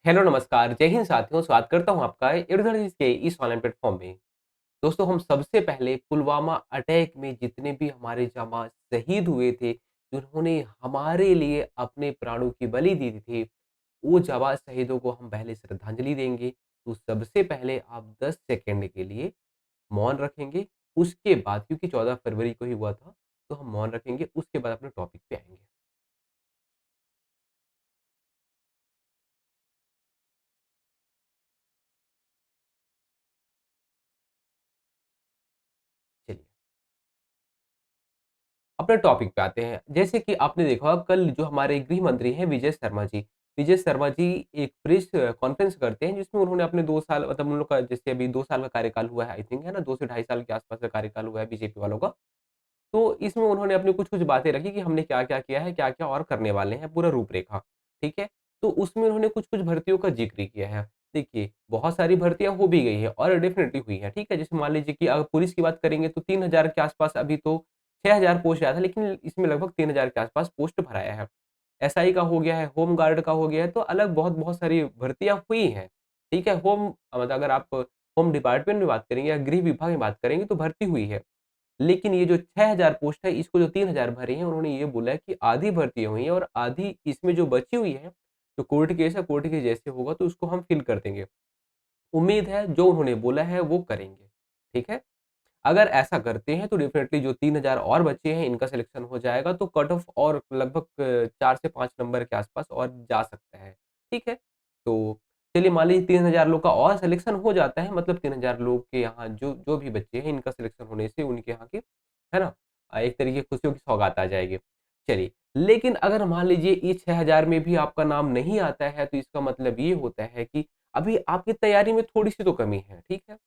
Hello नमस्कार, जय हिंद साथियों, स्वागत करता हूँ आपका इर्धड़ के इस ऑनलाइन प्लेटफ़ॉर्म में। दोस्तों हम सबसे पहले पुलवामा अटैक में जितने भी हमारे जाँबाज़ शहीद हुए थे, जिन्होंने हमारे लिए अपने प्राणों की बलि दी थी, वो जाँबाज़ शहीदों को हम पहले श्रद्धांजलि देंगे। तो सबसे पहले आप 10 सेकंड के लिए मौन रखेंगे, उसके बाद क्योंकि 14 फरवरी को ही हुआ था, तो हम मौन रखेंगे, उसके बाद अपने टॉपिक पे आएँगे। चलिए। अपने टॉपिक पे आते हैं। जैसे कि आपने देखा होगा कल जो हमारे गृह मंत्री हैं विजय शर्मा जी एक प्रेस कॉन्फ्रेंस करते हैं जिसमें उन्होंने अपने 2 साल मतलब उन लोग का जैसे अभी 2 साल का कार्यकाल हुआ है आई थिंक है ना? 2 से ढाई साल के आस-पास का कार्यकाल हुआ है बीजेपी वालों का। तो इसमें उन्होंने अपनी कुछ-कुछ बातें रखी कि हमने क्या-क्या किया है, क्या-क्या और करने वाले हैं, पूरा रूपरेखा, ठीक है? तो उसमें उन्होंने कुछ-कुछ भर्तियों का ज़िक्र किया है। देखिए, बहुत सारी भर्तियाँ हो भी गई हैं और डेफ़िनिटली हुई हैं, ठीक है? जैसे मान लीजिए कि अगर पुलिस की बात करेंगे तो 3000 के आस-पास अभी तो 6000 पोस्ट आया था, लेकिन इसमें लगभग 3000 के आस-पास पोस्ट भराया है। एसआई का हो गया है, होम गार्ड का हो गया है, तो अलग बहुत-बहुत सारी भर्तियाँ हुई हैं, ठीक है? मतलब अगर आप होम डिपार्टमेंट में बात करेंगे या गृह विभाग में बात करेंगे तो भर्ती हुई है। लेकिन ये जो 6000 पोस्ट है, इसको जो 3000 भरी हैं, उन्होंने ये बोला है कि आधी भर्ती हुई है और आधी इसमें जो बची हुई है, जो कोर्ट केस है, कोर्ट केस जैसे होगा तो उसको हम फिल कर देंगे। उम्मीद है जो उन्होंने बोला है वो करेंगे, ठीक है? अगर ऐसा करते हैं तो डेफ़िनिटली जो 3000 और बचे हैं इनका सिलेक्शन हो जाएगा तो कट ऑफ और लगभग 4 से 5 नंबर के आस-पास और जा सकता है, ठीक है? तो चलिए मान लीजिए 3000 लोग का और सिलेक्शन हो जाता है मतलब 3000 लोग के यहाँ जो जो भी बच्चे हैं इनका सिलेक्शन होने से उनके यहाँ के है ना? एक तरीके की खुशियों की सौगात आ जाएगी। चलिए, लेकिन अगर मान लीजिए इस 6000 में भी आपका नाम नहीं आता है तो इसका मतलब ये होता है कि अभी आपकी तैयारी में थोड़ी-सी तो कमी है, ठीक है?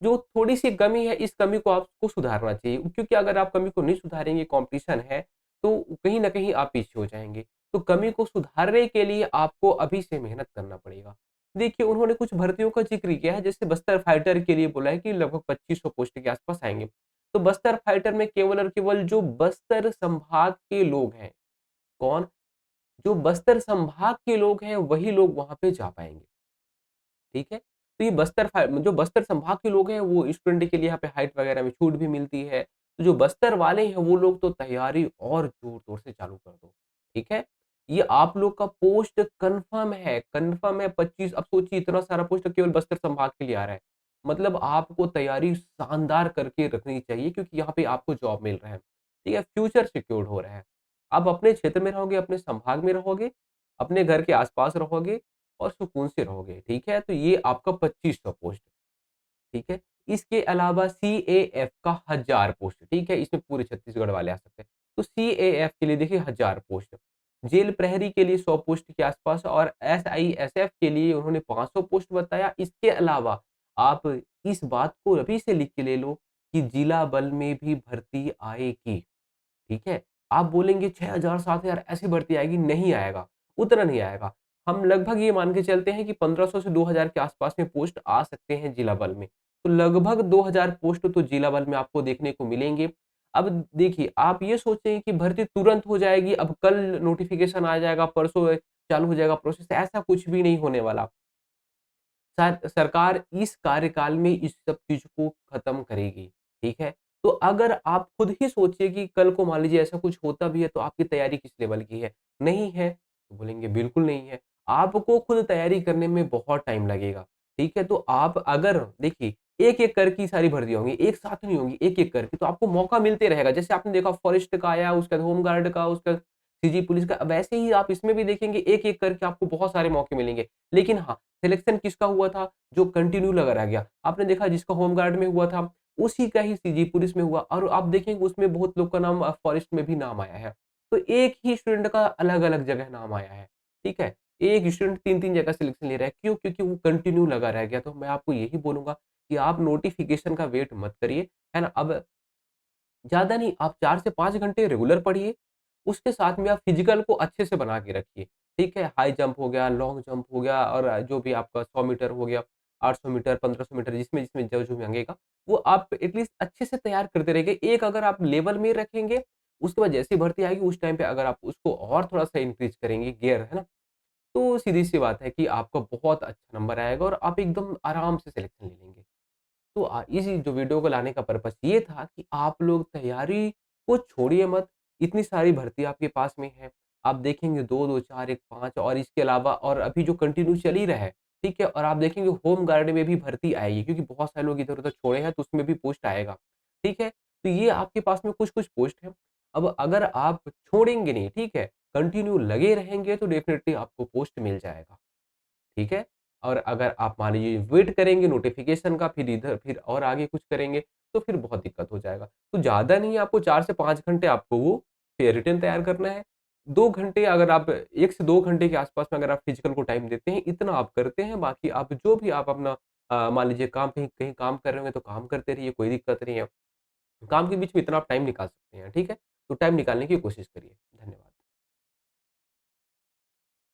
जो थोड़ी-सी कमी है, इस कमी को आपको सुधारना चाहिए क्योंकि अगर आप कमी को नहीं सुधारेंगे, कॉम्पिटिशन है, तो कहीं न कहीं आप पीछे हो जाएँगे। तो कमी को सुधारने के लिए आपको अभी से मेहनत करना पड़ेगा। देखिए, उन्होंने कुछ भर्तियों का ज़िक्र किया है, जैसे बस्तर फाइटर के लिए बोला है कि लगभग 2500 पोस्ट के आस-पास आएँगे। तो बस्तर फाइटर में केवल और केवल जो बस्तर संभाग के लोग हैं, कौन? जो बस्तर संभाग के लोग हैं, वही लोग वहाँ पे जा पाएँगे। ठीक है? तो ये जो बस्तर संभाग के लोग हैं वो स्टूडेंट के लिए यहाँ पे हाइट वगैरह में छूट भी मिलती है। तो जो बस्तर वाले हैं वो लोग तो तैयारी और ज़ोर-तोर से चालू कर दो। ठीक है? ये आप लोग का पोस्ट कन्फर्म है 25 अब सोचिए इतना सारा पोस्ट केवल बस्तर संभाग के लिए आ रहा है। मतलब आपको तैयारी शानदार करके रखनी चाहिए क्योंकि यहाँ पे आपको जॉब मिल रहा है। ठीक है? फ्यूचर सिक्योर्ड हो रहा है। आप अपने क्षेत्र में रहोगे, अपने संभाग में रहोगे, अपने घर के आस-पास रहोगे और सुकून से रहोगे, ठीक है? तो ये आपका 2500 पोस्ट, ठीक है? इसके अलावा सीएएफ का 1000 पोस्ट, ठीक है? इसमें पूरे छत्तीसगढ़ वाले आ सकते हैं। तो सीएएफ के लिए देखिए 1000 पोस्ट, जेल प्रहरी के लिए 100 पोस्ट के आसपास और एसआईएसएफ के लिए उन्होंने 500 पोस्ट बताया। इसके अलावा आप इस बात को अभी से लिख के ले लो कि जिला बल में भी भर्ती आएगी। ठीक है? आप बोलेंगे 6000 7000 ऐसे भर्ती आएगी, नहीं आएगा, उतना नहीं आएगा। हम लगभग ये मान के चलते हैं कि 1500 से 2000 के आसपास में पोस्ट आ सकते हैं जिला बल में। तो लगभग 2000 पोस्ट तो जिला बल में आपको देखने को मिलेंगे। अब देखिए, आप ये सोचें कि भर्ती तुरंत हो जाएगी, अब कल नोटिफ़िकेशन आ जाएगा, परसों चालू हो जाएगा प्रोसेस, ऐसा कुछ भी नहीं होने वाला। सरकार इस कार्यकाल में इस सब चीज़ को खत्म करेगी, ठीक है? तो अगर आप खुद ही सोचिए कि कल को मान लीजिए ऐसा कुछ होता भी है तो आपकी तैयारी किस लेवल की है? नहीं है, तो बोलेंगे बिल्कुल नहीं है। आपको खुद तैयारी करने में बहुत टाइम लगेगा, ठीक है? तो आप अगर देखिए एक-एक करके सारी भर्तियाँ होंगी, एक साथ नहीं होंगी, एक-एक करके तो आपको मौका मिलते रहेगा। जैसे आपने देखा फॉरेस्ट का आया, उसके बाद होमगार्ड का, उसका सीजी पुलिस का, वैसे ही आप इसमें भी देखेंगे एक-एक करके आपको बहुत सारे मौके मिलेंगे। लेकिन हाँ, सिलेक्शन किसका हुआ था? जो कंटिन्यू लगा रह गया। आपने देखा जिसका होमगार्ड में हुआ था, उसी का ही सीजी पुलिस में हुआ और आप देखेंगे उसमें बहुत लोग का नाम फॉरेस्ट में भी नाम आया है। तो एक ही स्टूडेंट का अलग-अलग जगह नाम आया है, ठीक है? एक स्टूडेंट 3-3 जगह सिलेक्शन ले रहा है, क्यों? क्योंकि वो कंटिन्यू लगा रह गया। तो मैं आपको यही बोलूँगा कि आप नोटिफ़िकेशन का वेट मत करिए, है ना? अब ज़्यादा नहीं, आप 4 से 5 घंटे रेगुलर पढ़िए, उसके साथ में आप फिज़िकल को अच्छे से बना के रखिए, ठीक है? हाई जंप हो गया, लॉन्ग जंप हो गया और जो भी आपका 100 मीटर हो गया, 800 मीटर, 1500 मीटर जिसमें जो माँगेगा, वो आप एटलीस्ट अच्छे से तैयार करते रहिए। एक अगर आप लेवल में रखेंगे, उसके बाद जैसी भर्ती आएगी उस टाइम पे अगर आप उसको और थोड़ा-सा इंक्रीज़ करेंगे गियर, है ना? तो सीधी-सी बात है कि आपका बहुत अच्छा नंबर आएगा और आप एकदम आराम से सिलेक्शन ले लेंगे। तो इस जो वीडियो को लाने का पर्पस ये था कि आप लोग तैयारी को छोड़िए मत, इतनी सारी भर्ती आपके पास में है। आप देखेंगे 2-2, 4, 1, 5 और इसके अलावा और अभी जो कंटिन्यू चल ही रहा है, ठीक है? और आप देखेंगे होम गार्ड में भी भर्ती आएगी क्योंकि बहुत सारे लोग इधर-उधर छोड़े हैं तो उसमें भी पोस्ट आएगा, ठीक है? तो ये आपके पास में कुछ-कुछ पोस्ट हैं। अब अगर आप छोड़ेंगे नहीं, ठीक है? कंटिन्यू लगे रहेंगे तो डेफ़िनिटली आपको पोस्ट मिल जाएगा। ठीक है? और अगर आप मान लीजिए वेट करेंगे नोटिफ़िकेशन का फिर और आगे कुछ करेंगे, तो फिर बहुत दिक्कत हो जाएगा। तो ज़्यादा नहीं आपको 4 से 5 घंटे आपको वो रिटन तैयार करना है। 2 घंटे अगर आप 1 से 2 घंटे के आस-पास में अगर आप फिज़िकल को टाइम देते हैं, इतना आप करते हैं, बाकी आप जो भी आप अपना मान लीजिए काम कहीं कहीं काम कर रहे होंगे तो काम करते रहिए, कोई दिक्कत नहीं है। काम के बीच में इतना आप टाइम निकाल सकते हैं, ठीक है? तो टाइम निकालने की कोशिश करिए। धन्यवाद।